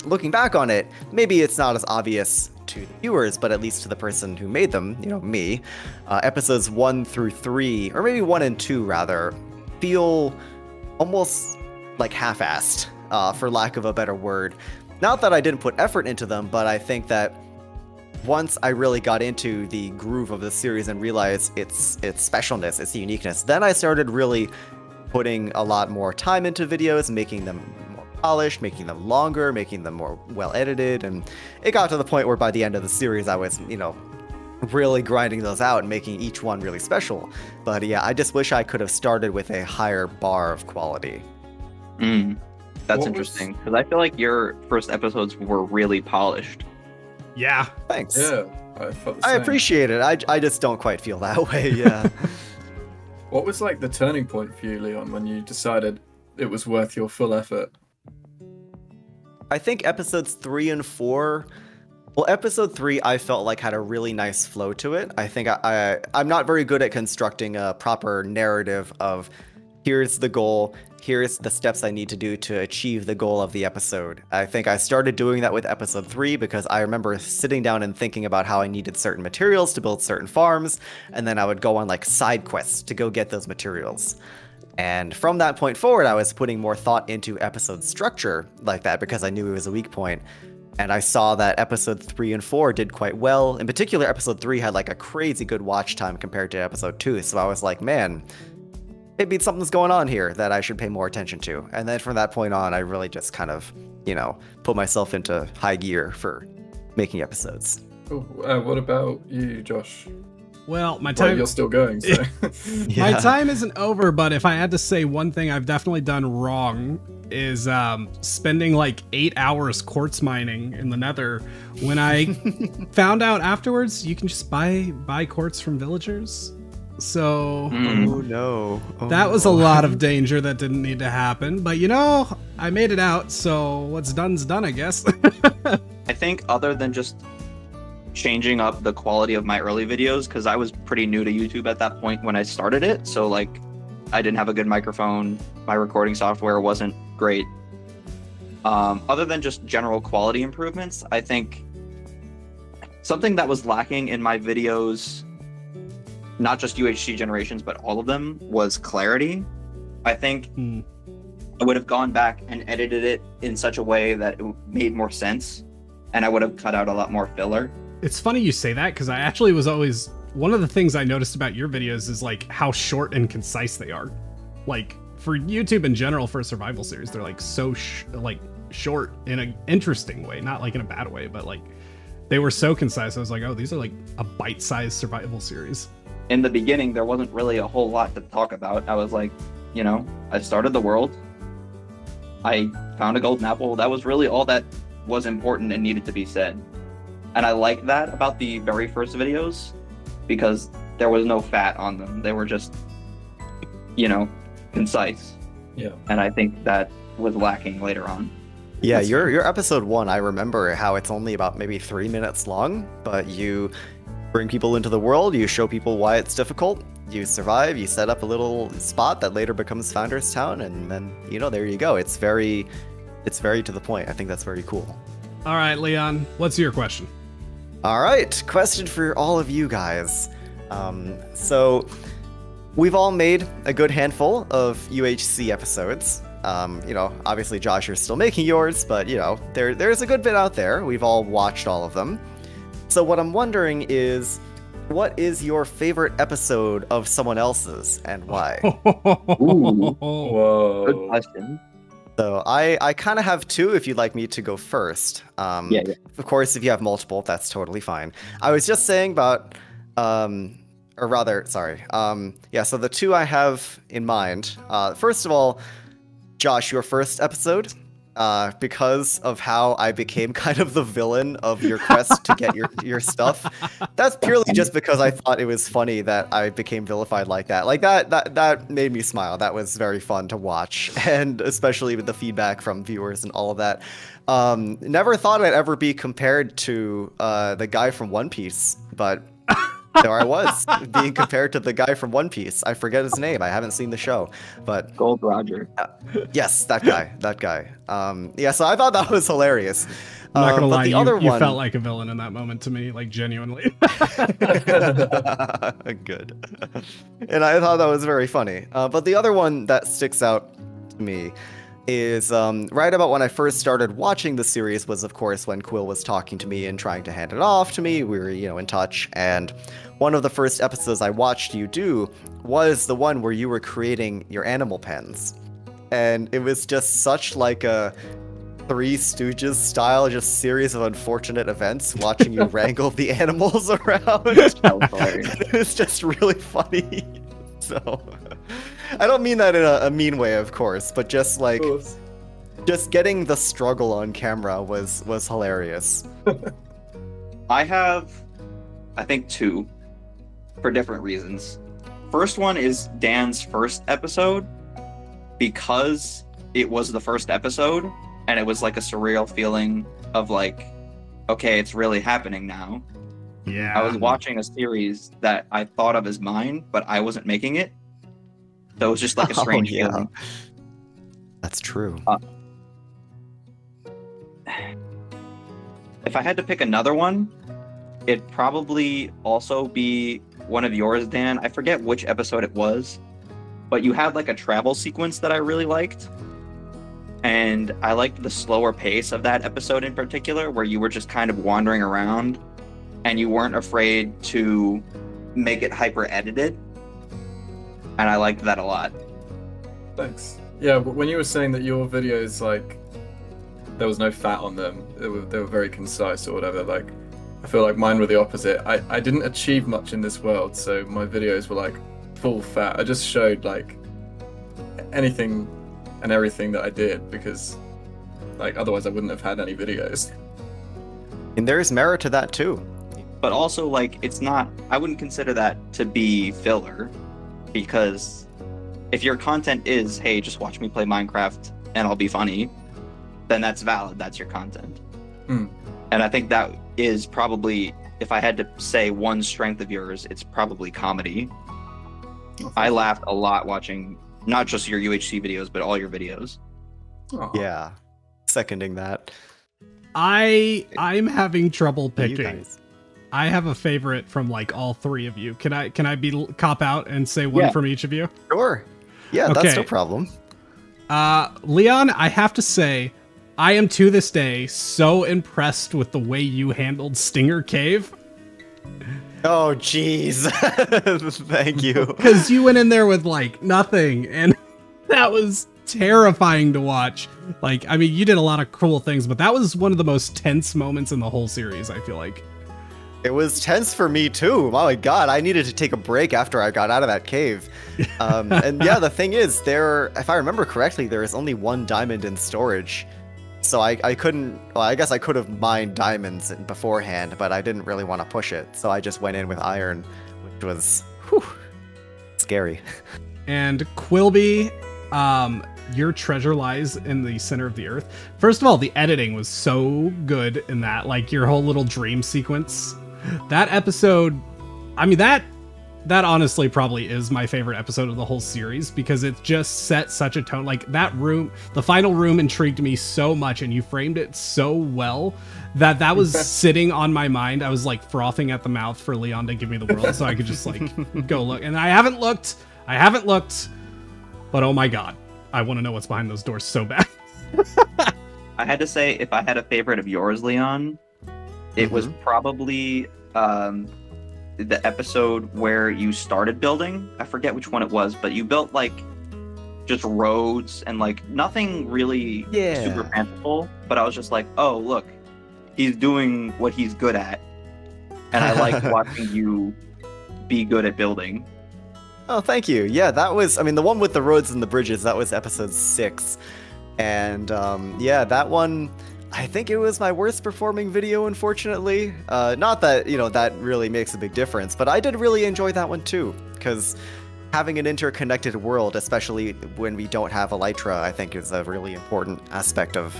looking back on it, maybe it's not as obvious to the viewers, but at least to the person who made them, you know, me, episodes 1 through 3, or maybe 1 and 2 rather, feel almost like half-assed, for lack of a better word. Not that I didn't put effort into them, but I think that once I really got into the groove of the series and realized its specialness, its uniqueness, then I started really putting a lot more time into videos, making them more polished, making them longer, making them more well edited, and it got to the point where by the end of the series I was, you know, really grinding those out and making each one really special. But yeah, I just wish I could have started with a higher bar of quality. That's interesting, because I feel like your first episodes were really polished. Yeah. Thanks. Yeah, I felt the same. I appreciate it. I just don't quite feel that way, yeah. What was like the turning point for you, Leon, when you decided it was worth your full effort? I think episodes 3 and 4... Well, episode 3 I felt like had a really nice flow to it. I think I'm not very good at constructing a proper narrative of here's the goal, here's the steps I need to do to achieve the goal of the episode. I think I started doing that with episode 3 because I remember sitting down and thinking about how I needed certain materials to build certain farms, and then I would go on like side quests to go get those materials. And from that point forward, I was putting more thought into episode structure like that because I knew it was a weak point. And I saw that episode 3 and 4 did quite well. In particular, episode 3 had like a crazy good watch time compared to episode 2. So I was like, man, maybe something's going on here that I should pay more attention to. And then from that point on, I really just kind of, you know, put myself into high gear for making episodes. Cool. What about you, Josh? Well, my time... Well, you're still going, so... My time isn't over, but if I had to say one thing I've definitely done wrong is spending like 8 hours quartz mining in the nether when I found out afterwards you can just buy quartz from villagers. So oh no. Oh, that was a lot of danger that didn't need to happen, but you know, I made it out, so what's done's done, I guess. I think other than just changing up the quality of my early videos, because I was pretty new to YouTube at that point when I started it, so like I didn't have a good microphone, my recording software wasn't great. Other than just general quality improvements, I think something that was lacking in my videos, not just UHC Generations, but all of them, was clarity. I think I would have gone back and edited it in such a way that it made more sense, and I would have cut out a lot more filler. It's funny you say that, because I actually was always... One of the things I noticed about your videos is like how short and concise they are. Like for YouTube in general, for a survival series, they're like so short in an interesting way, not like in a bad way, but like they were so concise. I was like, oh, these are like a bite-sized survival series. In the beginning, there wasn't really a whole lot to talk about. I was like, you know, I started the world. I found a golden apple. That was really all that was important and needed to be said. And I like that about the very first videos, because there was no fat on them. They were just, you know, concise. Yeah. And I think that was lacking later on. Yeah, your episode 1, I remember how it's only about maybe 3 minutes long, but you bring people into the world, you show people why it's difficult, you survive, you set up a little spot that later becomes Founders Town, and then, you know, there you go. It's very to the point. I think that's very cool. All right, Leon, what's your question? All right, question for all of you guys. So we've all made a good handful of UHC episodes. You know, obviously Josh, you're still making yours, but you know, there's a good bit out there. We've all watched all of them. So what I'm wondering is, what is your favorite episode of someone else's and why? Ooh. Whoa. Good question. So I kind of have two if you'd like me to go first. Yeah. Of course, if you have multiple, that's totally fine. I was just saying about, or rather, sorry. Yeah, so the two I have in mind. First of all, Josh, your first episode, because of how I became kind of the villain of your quest to get your stuff. That's purely just because I thought it was funny that I became vilified like that. Like that made me smile. That was very fun to watch, and especially with the feedback from viewers and all of that. Never thought I'd ever be compared to the guy from One Piece, but there I was, being compared to the guy from One Piece. I forget his name. I haven't seen the show, but Gold Roger. yes, that guy. Yeah, so I thought that was hilarious. I'm not gonna lie, the you, other you one... felt like a villain in that moment to me, like genuinely. Good. And I thought that was very funny. But the other one that sticks out to me is right about when I first started watching the series was, of course, when Quill was talking to me and trying to hand it off to me. We were, in touch. And one of the first episodes I watched you do was the one where you were creating your animal pens. And it was just such like a Three Stooges style, just series of unfortunate events, watching you wrangle the animals around. It's just really funny. So, I don't mean that in a mean way, of course, but just like, just getting the struggle on camera was hilarious. I have, I think, two for different reasons. First one is Dan's first episode, because it was the first episode, and it was like a surreal feeling of like, okay, it's really happening now. Yeah. I was watching a series that I thought of as mine, but I wasn't making it. So it was just like a strange feeling. That's true. If I had to pick another one, it'd probably also be one of yours, Dan. I forget which episode it was, but you had like a travel sequence that I really liked. And I liked the slower pace of that episode in particular, where you were just kind of wandering around and you weren't afraid to make it hyper edited. And I liked that a lot. Thanks. Yeah, but when you were saying that your videos, like, there was no fat on them, they were very concise or whatever, like, I feel like mine were the opposite. I didn't achieve much in this world, so my videos were like full fat. I just showed like anything and everything that I did, because like otherwise I wouldn't have had any videos. And there's merit to that too. But also, like, it's not, I wouldn't consider that to be filler, because if your content is, hey, just watch me play Minecraft and I'll be funny, then that's valid, that's your content. And I think that is probably, if I had to say one strength of yours, it's probably comedy. I laughed a lot watching not just your UHC videos, but all your videos. Yeah, seconding that. I'm having trouble picking. You guys. I have a favorite from like all three of you. Can I be cop out and say one from each of you? Sure. Yeah, Okay. that's no problem. Leon, I have to say, I am to this day so impressed with the way you handled Stinger Cave. Oh, jeez. Thank you. Because you went in there with like nothing, and that was terrifying to watch. Like, I mean, you did a lot of cool things, but that was one of the most tense moments in the whole series, I feel like. It was tense for me too. Oh my god, I needed to take a break after I got out of that cave. And yeah, the thing is, if I remember correctly, there is only one diamond in storage. So I couldn't, well, I guess I could have mined diamonds beforehand, but I didn't really want to push it. So I just went in with iron, which was scary. And Quilby, your treasure lies in the center of the earth. First of all, the editing was so good in that, like your whole little dream sequence. That episode, I mean, that honestly probably is my favorite episode of the whole series, because it just set such a tone. Like that room, the final room intrigued me so much, and you framed it so well that was sitting on my mind. I was like frothing at the mouth for Leon to give me the world so I could just like go look. And I haven't looked, but oh my god, I want to know what's behind those doors so bad. I had to say, if I had a favorite of yours, Leon, It was probably the episode where you started building. I forget which one it was, but you built like just roads and like nothing really super fanciful. But I was just like, oh look, he's doing what he's good at, and I like watching you be good at building. Oh, thank you. Yeah, that was, I mean, the one with the roads and the bridges, that was episode 6. And yeah, that one, I think it was my worst performing video, unfortunately. Not that, you know, that really makes a big difference, but I did really enjoy that one too, because having an interconnected world, especially when we don't have Elytra, I think is a really important aspect of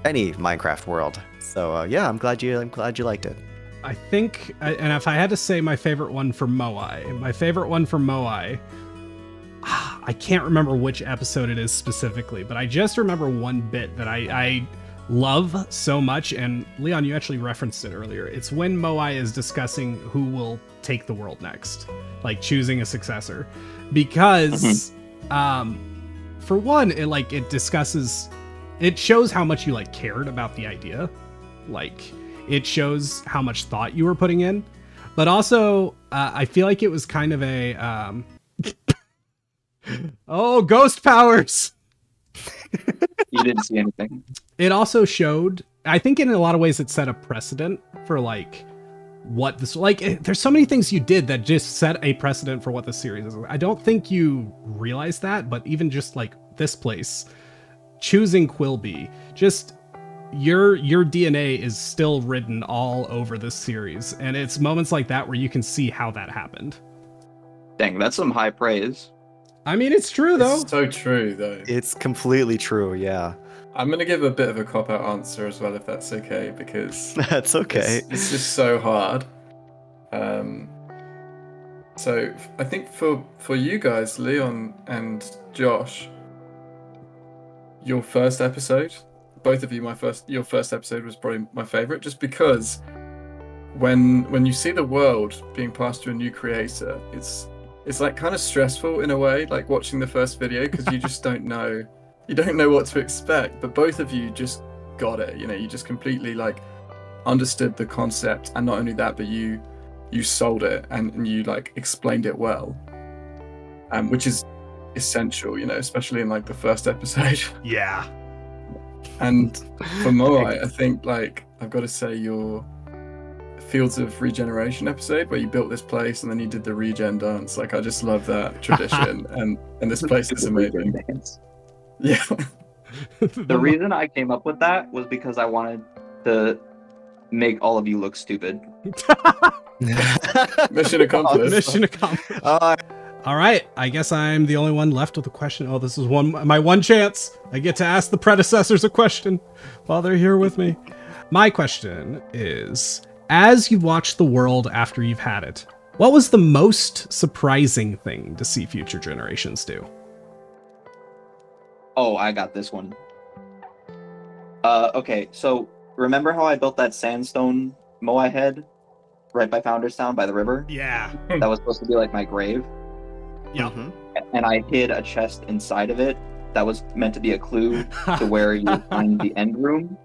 any Minecraft world. So yeah, I'm glad you liked it. I think, and if I had to say my favorite one for Moai, I can't remember which episode it is specifically, but I just remember one bit that I love so much, and Leon, you actually referenced it earlier. It's when Moai is discussing who will take the world next, like choosing a successor, because for one, it shows how much you like cared about the idea, like it shows how much thought you were putting in, but also I feel like it was kind of a oh, ghost powers. You didn't see anything. It also showed, I think in a lot of ways it set a precedent for like what this, like there's so many things you did that just set a precedent for what the series is. I don't think you realize that, but even just like this place, choosing Quilby, just your DNA is still written all over this series, and it's moments like that where you can see how that happened. Dang, that's some high praise. I mean, it's true though. It's so true though. It's completely true, yeah. I'm gonna give a bit of a cop-out answer as well, if that's okay, because That's okay. it's just so hard. So I think for you guys, Leon and Josh, your first episode, both of you, your first episode was probably my favorite, just because when you see the world being passed to a new creator, it's like kind of stressful in a way, like watching the first video, because you just don't know what to expect. But both of you just got it, you know, you just completely like understood the concept, and not only that, but you sold it and you like explained it well, which is essential, you know, especially in like the first episode. Yeah. And for Moai, I think like I've got to say your Fields of Regeneration episode, where you built this place and then you did the regen dance, like I just love that tradition. and this place is amazing. Yeah. The reason I came up with that was because I wanted to make all of you look stupid. Mission accomplished. Mission accomplished. All right, I guess I'm the only one left with a question. Oh, this is my one chance. I get to ask the predecessors a question while they're here with me. My question is, as you've watched the world after you've had it, what was the most surprising thing to see future generations do? Oh, I got this one. Okay, so remember how I built that sandstone Moai head right by Founders Town by the river? Yeah. That was supposed to be like my grave. Yeah. And I hid a chest inside of it that was meant to be a clue to where you would find the end room.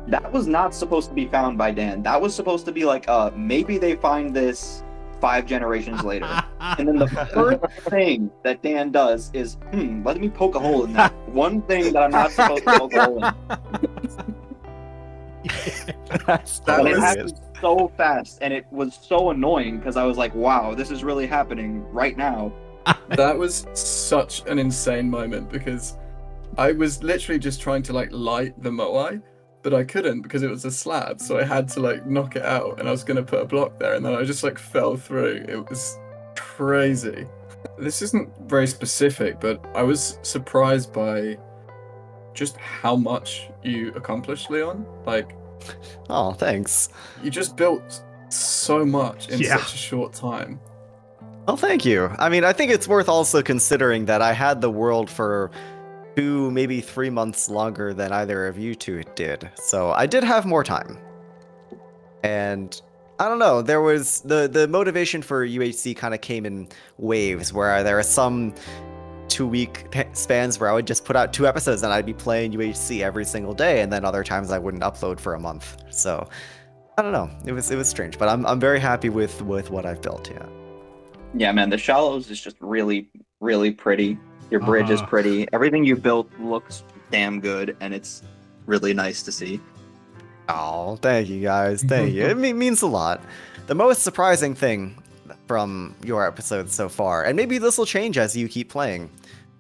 That was not supposed to be found by Dan. That was supposed to be like, maybe they find this 5 generations later. And then the first thing that Dan does is, let me poke a hole in that one thing that I'm not supposed to poke a hole in. And it happened so fast, and it was so annoying because I was like, wow, this is really happening right now. That was such an insane moment, because I was literally just trying to like light the Moai, but I couldn't because it was a slab, so I had to like knock it out, and I was going to put a block there, and then I just like fell through. It was crazy. This isn't very specific, but I was surprised by just how much you accomplished, Leon. Like, oh, thanks. You just built so much in such a short time. Oh, thank you. I mean, I think it's worth also considering that I had the world for 2, maybe 3 months longer than either of you two did. So I did have more time. And I don't know, there was the motivation for UHC kind of came in waves, where there are some 2-week spans where I would just put out 2 episodes and I'd be playing UHC every single day, and then other times I wouldn't upload for a month. So I don't know. It was strange, but I'm very happy with what I've built. Yeah. Yeah, man, the shallows is just really, really pretty. Your bridge is Uh-huh. pretty. Everything you built looks damn good, and it's really nice to see. Oh, thank you guys. Thank you. It means a lot. The most surprising thing from your episodes so far, and maybe this will change as you keep playing,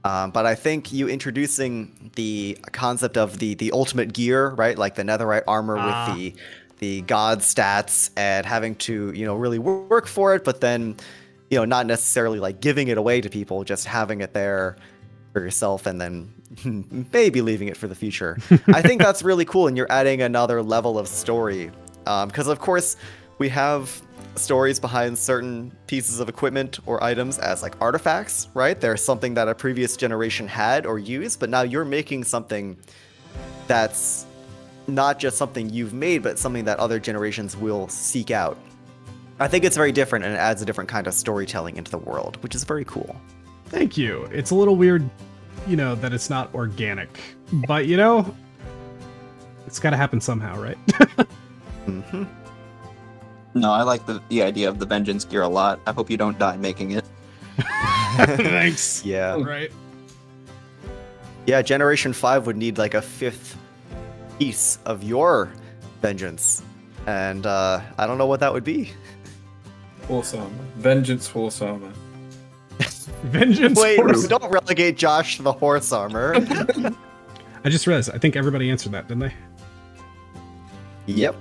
but I think you introducing the concept of the ultimate gear, right? Like the netherite armor with the god stats and having to, really work for it, but then, not necessarily like giving it away to people, just having it there for yourself and then maybe leaving it for the future. I think that's really cool, and you're adding another level of story. Because of course, we have stories behind certain pieces of equipment or items as like artifacts, right? They're something that a previous generation had or used, but now you're making something that's not just something you've made, but something that other generations will seek out. I think it's very different, and it adds a different kind of storytelling into the world, which is very cool. Thank you. It's a little weird, that it's not organic, but it's got to happen somehow, right? Mm-hmm. No, I like the idea of the vengeance gear a lot. I hope you don't die making it. Thanks. Yeah. Right. Yeah, Generation 5 would need like a 5th piece of your vengeance. And I don't know what that would be. Horse armor. Vengeance horse armor. Vengeance. Wait, horse. don't relegate Josh to the horse armor. I just realized. I think everybody answered that, didn't they? Yep.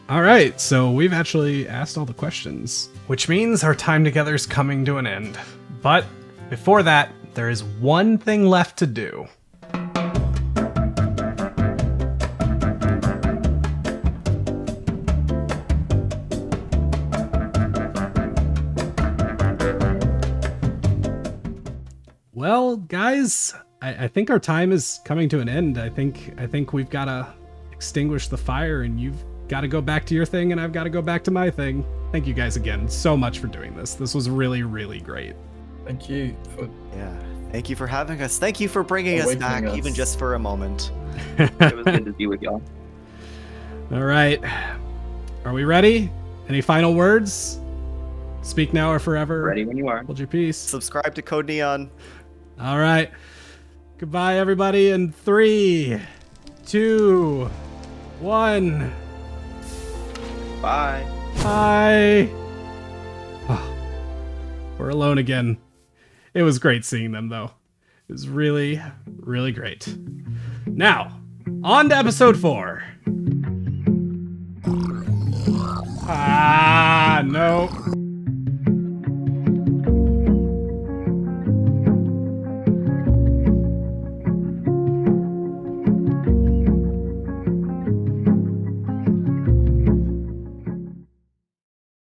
All right, so we've actually asked all the questions, which means our time together is coming to an end. But before that, there is one thing left to do. Well, guys, I think our time is coming to an end. I think we've got to extinguish the fire, and you've got to go back to your thing, and I've got to go back to my thing. Thank you guys again so much for doing this. This was really, really great. Thank you for Yeah. Thank you for having us. Thank you for bringing us Awakening back, us. even just for a moment. It was good to be with y'all. All right. Are we ready? Any final words? Speak now or forever. Ready when you are. Hold your peace. Subscribe to Code Neon. All right. Goodbye, everybody. In 3, 2, 1. Bye. Bye. Oh, we're alone again. It was great seeing them, though. It was really, really great. Now, on to episode 4. No.